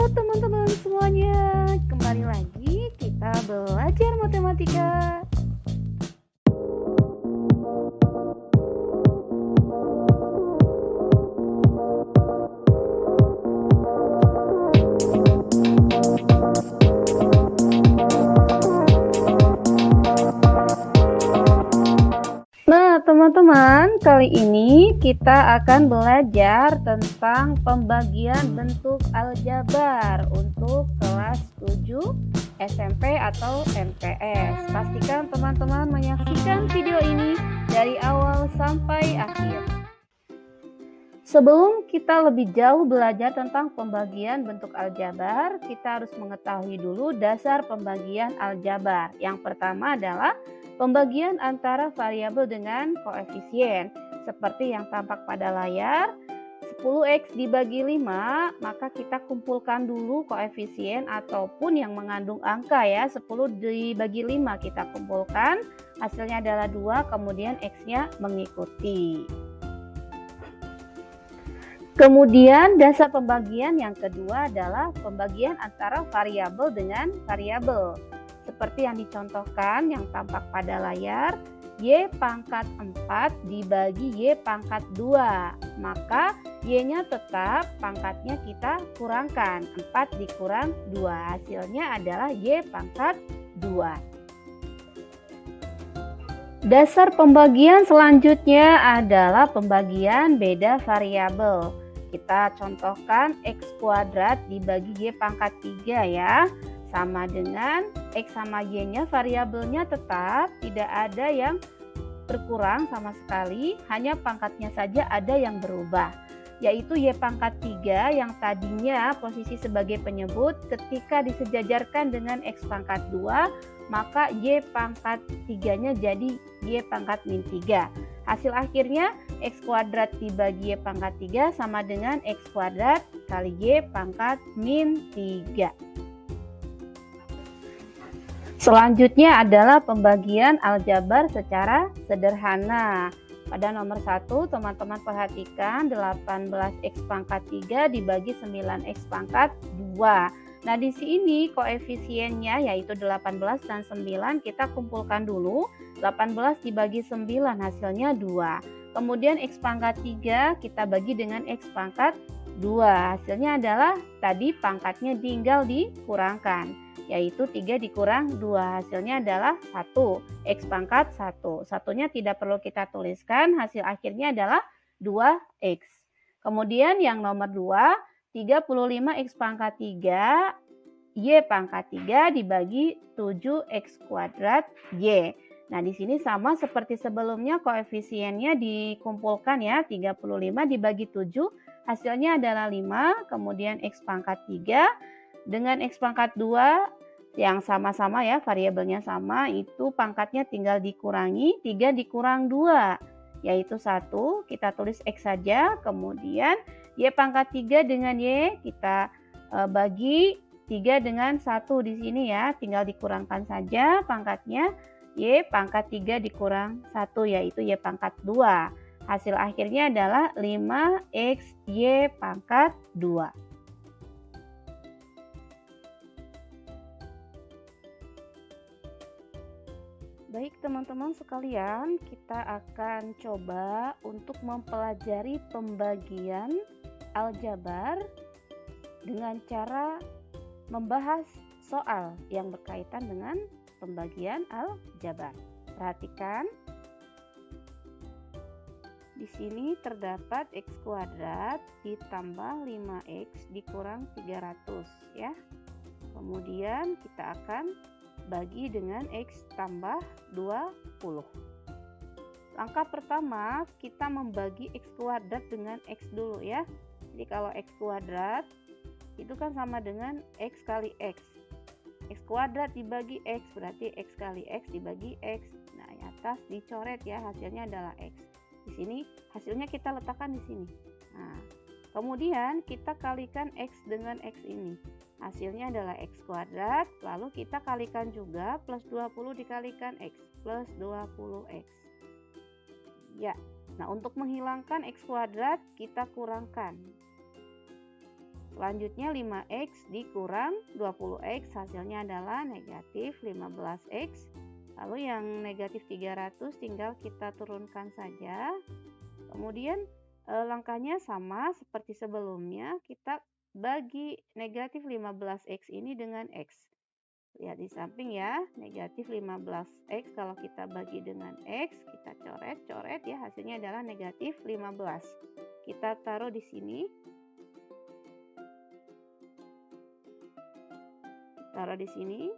Halo teman-teman semuanya, kembali lagi kita belajar matematika. Nah teman-teman, kali ini kita akan belajar tentang pembagian bentuk aljabar untuk kelas 7 SMP atau MTS. Pastikan teman-teman menyaksikan video ini dari awal sampai akhir. Sebelum kita lebih jauh belajar tentang pembagian bentuk aljabar, kita harus mengetahui dulu dasar pembagian aljabar. Yang pertama adalah pembagian antara variabel dengan koefisien. Seperti yang tampak pada layar, 10x dibagi 5, maka kita kumpulkan dulu koefisien ataupun yang mengandung angka ya. 10 dibagi 5 kita kumpulkan, hasilnya adalah 2, kemudian x-nya mengikuti. Kemudian dasar pembagian yang kedua adalah pembagian antara variabel dengan variabel. Seperti yang dicontohkan yang tampak pada layar, y pangkat 4 dibagi y pangkat 2. Maka y-nya tetap, pangkatnya kita kurangkan. 4 dikurang 2, hasilnya adalah y pangkat 2. Dasar pembagian selanjutnya adalah pembagian beda variabel. Kita contohkan x kuadrat dibagi y pangkat 3 ya. Sama dengan x sama y-nya variabelnya tetap, tidak ada yang berkurang sama sekali, hanya pangkatnya saja ada yang berubah. Yaitu y pangkat 3 yang tadinya posisi sebagai penyebut, ketika disejajarkan dengan x pangkat 2, maka y pangkat 3-nya jadi y pangkat min 3. Hasil akhirnya x kuadrat dibagi y pangkat 3 sama dengan x kuadrat kali y pangkat min 3. Selanjutnya adalah pembagian aljabar secara sederhana. Pada nomor 1, teman-teman perhatikan 18x pangkat 3 dibagi 9x pangkat 2. Nah, di sini koefisiennya yaitu 18 dan 9 kita kumpulkan dulu. 18 dibagi 9 hasilnya 2. Kemudian x pangkat 3 kita bagi dengan x pangkat 2. Hasilnya adalah tadi pangkatnya tinggal dikurangkan, yaitu 3 dikurang 2. Hasilnya adalah 1. X pangkat 1. Satunya tidak perlu kita tuliskan, hasil akhirnya adalah 2x. Kemudian yang nomor 2, 35x pangkat 3 y pangkat 3 dibagi 7x kuadrat y. Nah, di sini sama seperti sebelumnya, koefisiennya dikumpulkan ya. 35 dibagi 7 hasilnya adalah 5. Kemudian x pangkat 3 dengan x pangkat 2 yang sama-sama ya, variabelnya sama, itu pangkatnya tinggal dikurangi. 3 dikurang 2 yaitu 1, kita tulis x saja. Kemudian y pangkat 3 dengan y kita bagi 3 dengan 1 di sini ya, tinggal dikurangkan saja pangkatnya. Y pangkat 3 dikurang 1 yaitu y pangkat 2. Hasil akhirnya adalah 5x y pangkat 2. Baik teman-teman sekalian, kita akan coba untuk mempelajari pembagian aljabar dengan cara membahas soal yang berkaitan dengan pembagian aljabar. Perhatikan, di sini terdapat x kuadrat ditambah 5x dikurang 300 ya. Kemudian kita akan bagi dengan x tambah 20. Langkah pertama, kita membagi x kuadrat dengan x dulu ya. Jadi kalau x kuadrat itu kan sama dengan x kali x. X kuadrat dibagi x berarti x kali x dibagi x. Nah, di atas dicoret ya, hasilnya adalah x. Di sini hasilnya kita letakkan di sini. Nah, kemudian kita kalikan x dengan x ini. Hasilnya adalah x kuadrat, lalu kita kalikan juga plus 20 dikalikan x, plus 20x. Ya, nah untuk menghilangkan x kuadrat kita kurangkan. Selanjutnya 5x dikurang 20x hasilnya adalah negatif 15x. Lalu yang negatif 300 tinggal kita turunkan saja. Kemudian langkahnya sama seperti sebelumnya, kita bagi negatif 15x ini dengan x. Lihat di samping ya, negatif 15x kalau kita bagi dengan x, kita coret-coret ya, hasilnya adalah negatif 15. Kita taruh di sini. Taruh di sini.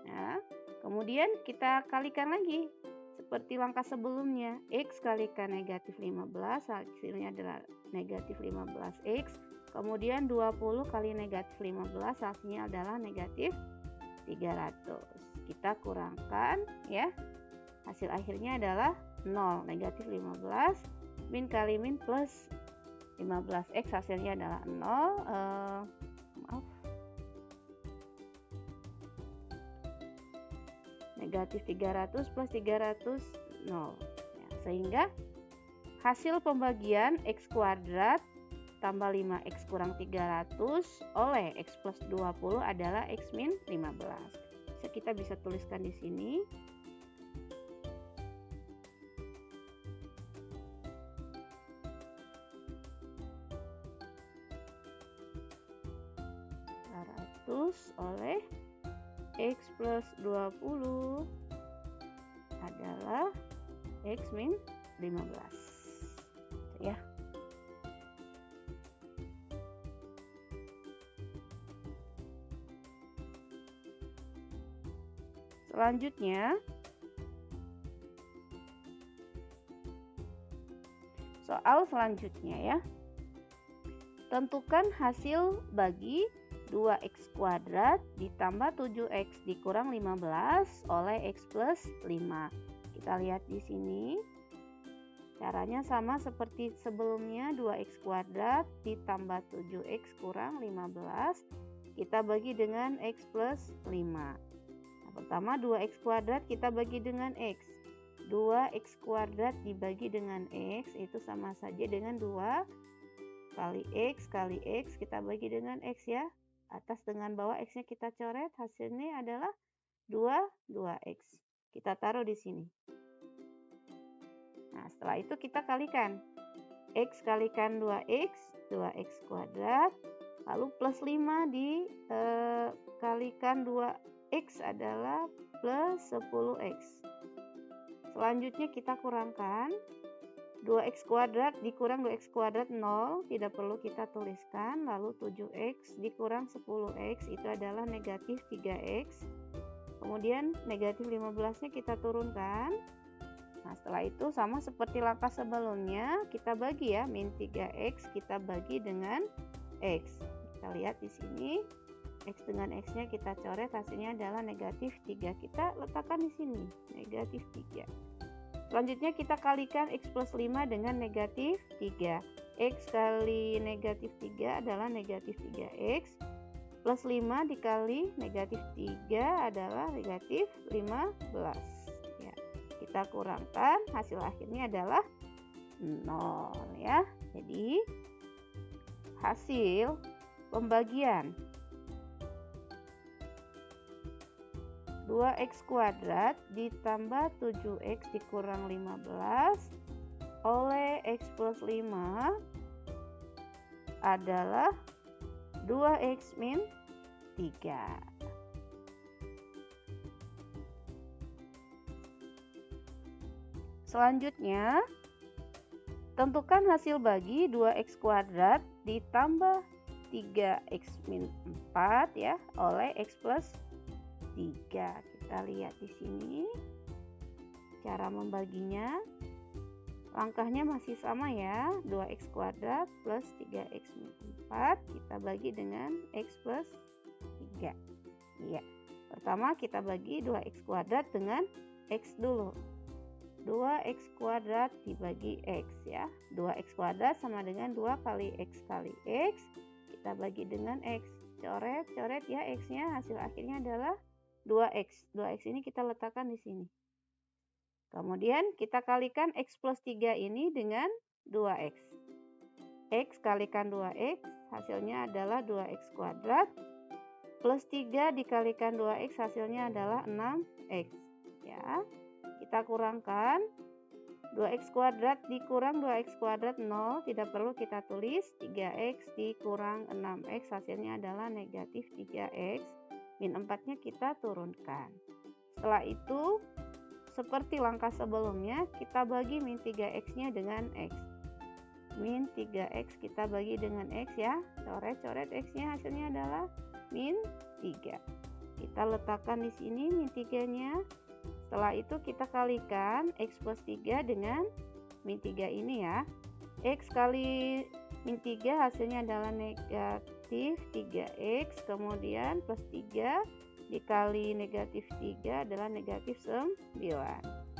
Nah, kemudian kita kalikan lagi seperti langkah sebelumnya. X kalikan negatif 15 hasilnya adalah negatif 15x. Kemudian 20 kali negatif 15 hasilnya adalah negatif 300. Kita kurangkan ya. Hasil akhirnya adalah 0. Negatif 15 min kali min plus 15x hasilnya adalah 0. Negatif 300 plus 300 0 ya, sehingga hasil pembagian x kuadrat tambah 5x kurang 300 oleh x plus 20 adalah x min 15. Kita bisa tuliskan di sini. Oleh x plus 20 adalah x min 15 ya. Selanjutnya soal selanjutnya ya. Tentukan hasil bagi 2x kuadrat ditambah 7x dikurang 15 oleh x plus 5. Kita lihat di sini. Caranya sama seperti sebelumnya, 2x kuadrat ditambah 7x kurang 15. Kita bagi dengan x plus 5. Nah, pertama 2x kuadrat kita bagi dengan x. 2x kuadrat dibagi dengan x itu sama saja dengan 2 kali x kita bagi dengan x ya. Atas dengan bawah x-nya kita coret, hasilnya adalah 2x. Kita taruh di sini. Nah, setelah itu kita kalikan. X kalikan 2x, 2x kuadrat. Lalu plus 5 dikalikan 2x adalah plus 10x. Selanjutnya kita kurangkan. 2x kuadrat dikurang 2x kuadrat 0, tidak perlu kita tuliskan. Lalu 7x dikurang 10x itu adalah negatif 3x. Kemudian negatif 15 nya kita turunkan. Nah, setelah itu sama seperti langkah sebelumnya, kita bagi ya, min 3x kita bagi dengan x. Kita lihat di sini, x dengan x nya kita coret, hasilnya adalah negatif 3. Kita letakkan di sini, negatif 3. Selanjutnya kita kalikan x plus 5 dengan negatif 3. X kali negatif 3 adalah negatif 3x. Plus 5 dikali negatif 3 adalah negatif 15. Ya, kita kurangkan, hasil akhirnya adalah 0 ya. Jadi hasil pembagian 2x kuadrat ditambah 7x dikurang 15 oleh x plus 5 adalah 2x min 3. Selanjutnya, tentukan hasil bagi 2x kuadrat ditambah 3x min 4 ya oleh x plus 3. Kita lihat di sini cara membaginya. Langkahnya masih sama ya, 2x kuadrat plus 3x min 4 kita bagi dengan x plus 3. Iya. Pertama kita bagi 2x kuadrat dengan x dulu. 2x kuadrat dibagi x ya. 2x kuadrat sama dengan 2 kali x kali x. Kita bagi dengan x. Coret ya x-nya, hasil akhirnya adalah 2x. 2x ini kita letakkan di sini. Kemudian kita kalikan x plus 3 ini dengan 2x. X kalikan 2X hasilnya adalah 2X kuadrat. Plus 3 dikalikan 2X hasilnya adalah 6X. Ya, kita kurangkan. 2X kuadrat dikurang 2X kuadrat 0, tidak perlu kita tulis. 3X dikurang 6X hasilnya adalah negatif 3X. Min 4-nya kita turunkan. Setelah itu, seperti langkah sebelumnya, kita bagi min 3X-nya dengan X. Min 3X kita bagi dengan X ya. Coret-coret X-nya hasilnya adalah min 3. Kita letakkan di sini min 3-nya. Setelah itu kita kalikan X plus 3 dengan min 3 ini ya. X kali min 3 hasilnya adalah negatif 3X. Kemudian plus 3 dikali negatif 3 adalah negatif 9.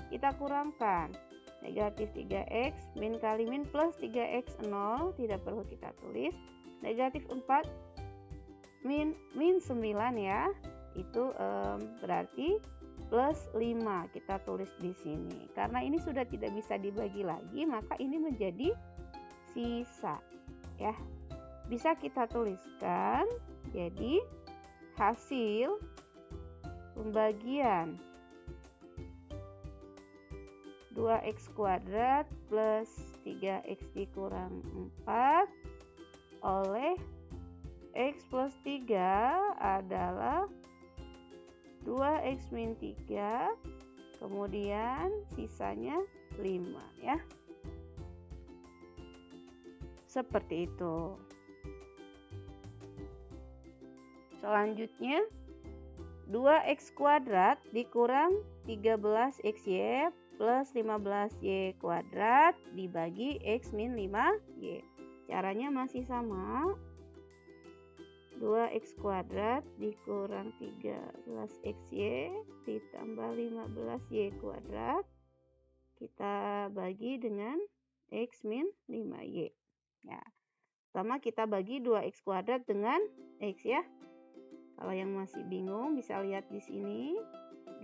Kita kurangkan. Negatif 3X min kali min plus 3X 0. Tidak perlu kita tulis. Negatif 4 min 9 ya. Itu berarti plus 5 kita tulis di sini. Karena ini sudah tidak bisa dibagi lagi, maka ini menjadi sisa ya. Bisa kita tuliskan jadi hasil pembagian 2X kuadrat plus 3X dikurang 4 oleh X plus 3 adalah 2X min 3, kemudian sisanya 5 ya. Seperti itu. Selanjutnya 2X kuadrat dikurang 13XY plus 15Y kuadrat dibagi X min 5Y. Caranya masih sama. 2X kuadrat dikurang 13XY ditambah 15Y kuadrat. Kita bagi dengan X min 5Y. Ya. Pertama kita bagi 2X kuadrat dengan X ya. Kalau yang masih bingung bisa lihat di sini.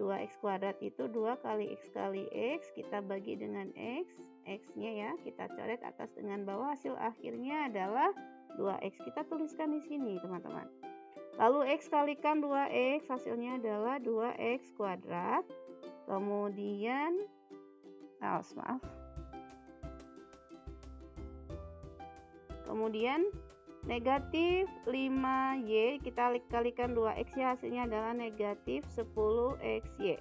2X kuadrat itu 2 kali X kali X. Kita bagi dengan X. X-nya ya kita coret atas dengan bawah. Hasil akhirnya adalah 2X. Kita tuliskan di sini teman-teman. Lalu X kalikan 2X hasilnya adalah 2X kuadrat. Kemudian maaf. Kemudian negatif 5Y kita kalikan 2X ya, hasilnya adalah negatif 10XY.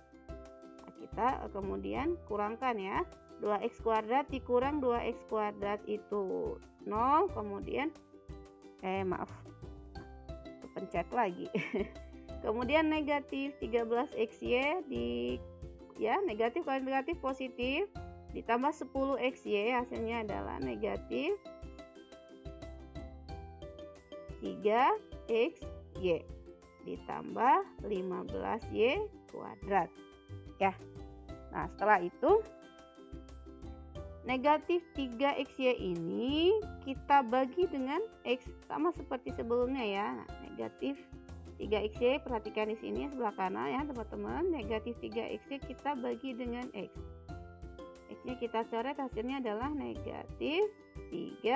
Nah, kita kemudian kurangkan ya. 2X kuadrat dikurang 2X kuadrat itu 0, kemudian kepencet lagi. Kemudian negatif 13XY negatif kali negatif positif ditambah 10XY hasilnya adalah negatif 3XY ditambah 15Y kuadrat ya. Nah setelah itu negatif 3XY ini kita bagi dengan X sama seperti sebelumnya ya. Nah, negatif 3XY perhatikan di sini sebelah kanan ya teman-teman. Negatif 3XY kita bagi dengan X. X-nya kita coret hasilnya adalah negatif 3Y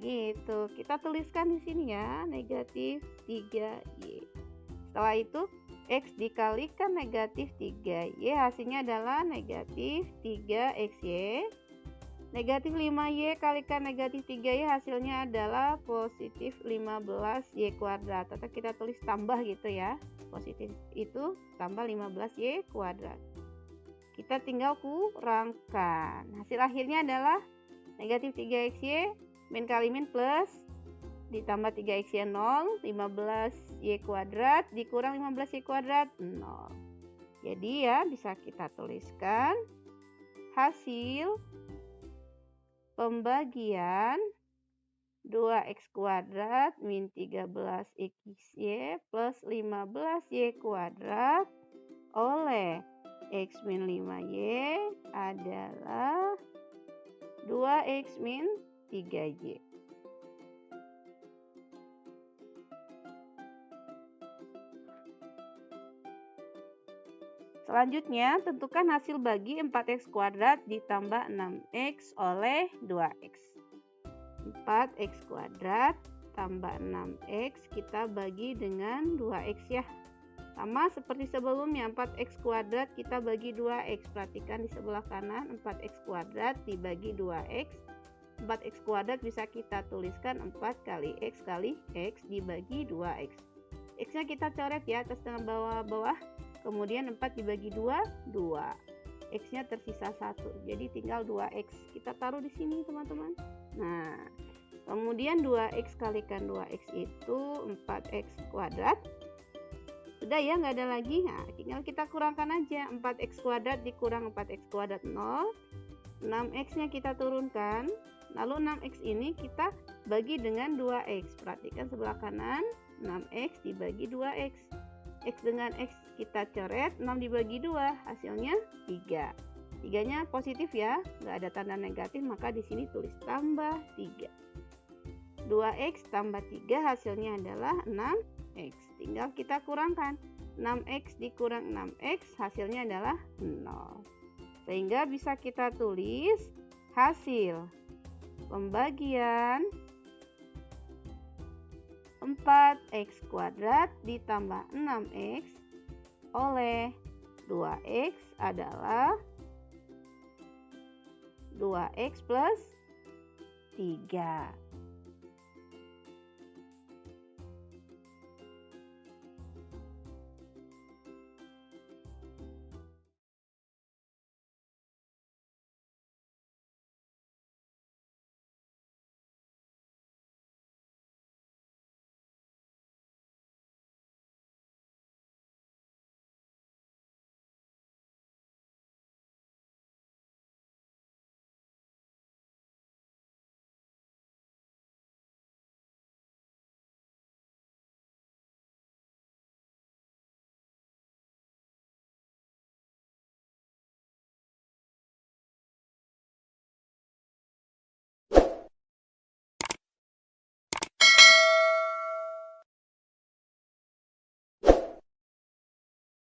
gitu. Kita tuliskan di sini ya, negatif 3Y. Setelah itu X dikalikan negatif 3Y hasilnya adalah negatif 3XY. Negatif 5Y kalikan negatif 3Y hasilnya adalah positif 15Y kuadrat. Atau kita tulis tambah gitu ya. Positif itu tambah 15Y kuadrat. Kita tinggal kurangkan. Hasil akhirnya adalah negatif 3XY min kali min plus ditambah 3XY 0, 15Y kuadrat dikurang 15Y kuadrat 0. Jadi ya bisa kita tuliskan hasil pembagian 2X kuadrat min 13XY plus 15Y kuadrat oleh X min 5Y adalah 2X min 3Y. Selanjutnya, tentukan hasil bagi 4X kuadrat ditambah 6X oleh 2X. 4x kuadrat tambah 6x kita bagi dengan 2x ya. Sama seperti sebelumnya, 4x kuadrat kita bagi 2x. Perhatikan di sebelah kanan, 4x kuadrat dibagi 2x. 4x kuadrat bisa kita tuliskan 4 kali x dibagi 2x. X-nya kita coret ya, atas dengan bawah. Kemudian 4 dibagi 2, 2. X-nya tersisa 1. Jadi tinggal 2x. Kita taruh di sini, teman-teman. Nah, kemudian 2x kalikan 2x itu 4x kuadrat. Sudah ya, nggak ada lagi. Nah, tinggal kita kurangkan aja. 4x kuadrat dikurang 4x kuadrat 0. 6x-nya kita turunkan. Lalu 6x ini kita bagi dengan 2x. Perhatikan sebelah kanan. 6x dibagi 2x. X dengan x kita coret. 6 dibagi 2. Hasilnya 3. 3-nya positif ya. Nggak ada tanda negatif. Maka di sini tulis tambah 3. 2x tambah 3 hasilnya adalah 6x. Tinggal kita kurangkan. 6x dikurang 6x hasilnya adalah 0. Sehingga bisa kita tulis hasil pembagian 4x kuadrat ditambah 6x oleh 2x adalah 2x plus 3.